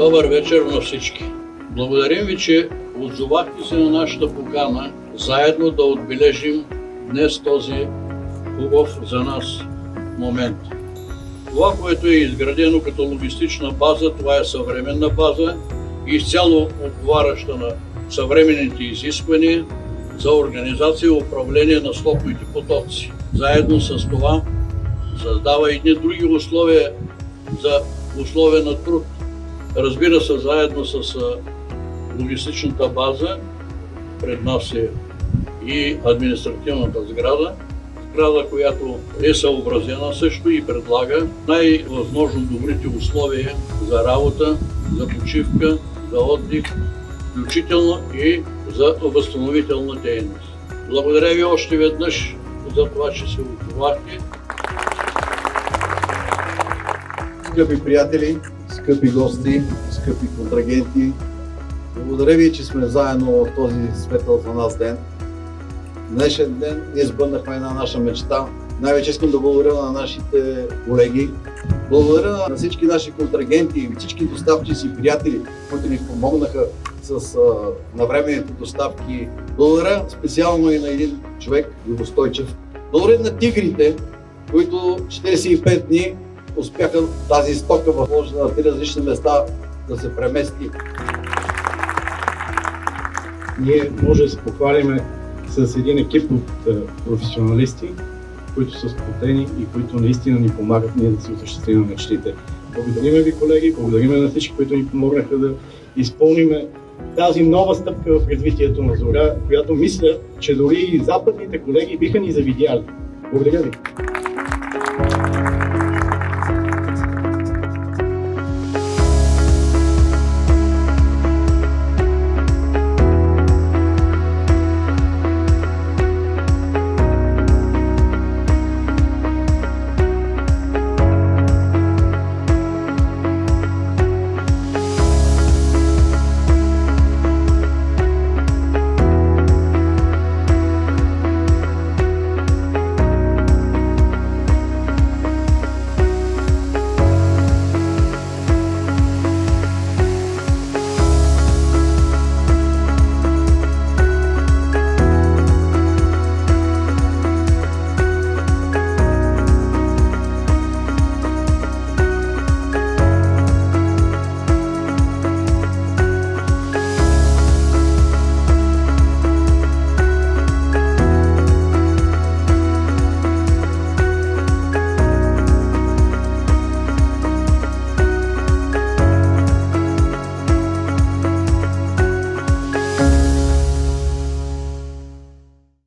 Добър вечер на всички! Благодарим ви, че отзовахте се на нашата покана заедно да отбележим днес този хубав за нас момент. Това, което е изградено като логистична база, това е съвременна база, изцяло отговаряща на съвременните изисквания за организация и управление на стоковите потоци. Заедно с това създава и други условия за условия на труд. Разбира се, заедно с логистичната база, пред нас е и административната сграда, която е съобразена също и предлага най-възможно добрите условия за работа, за почивка, за отдих, включително и за възстановителна дейност. Благодаря ви още веднъж за това, че се отзовахте. Скъпи приятели, скъпи гости, скъпи контрагенти, благодаря ви, че сме заедно в този светъл за нас ден. Днешен ден ние сбъднахме една наша мечта. Най-вече искам да благодаря на нашите колеги. Благодаря на всички наши контрагенти, всички доставчици и приятели, които ни помогнаха с навременните доставки. Благодаря специално и на един човек, Любо Стойчев. Благодаря на тигрите, които 45 дни успяха тази стока в на 3 различни места да се премести. Ние може да се похвалиме с един екип от професионалисти, които са сплотени и които наистина ни помагат ние да си осъществим мечтите. Благодариме ви, колеги, благодариме на всички, които ни помогнаха да изпълним тази нова стъпка в развитието на Зоря, която мисля, че дори и западните колеги биха ни завидяли. Благодаря ви!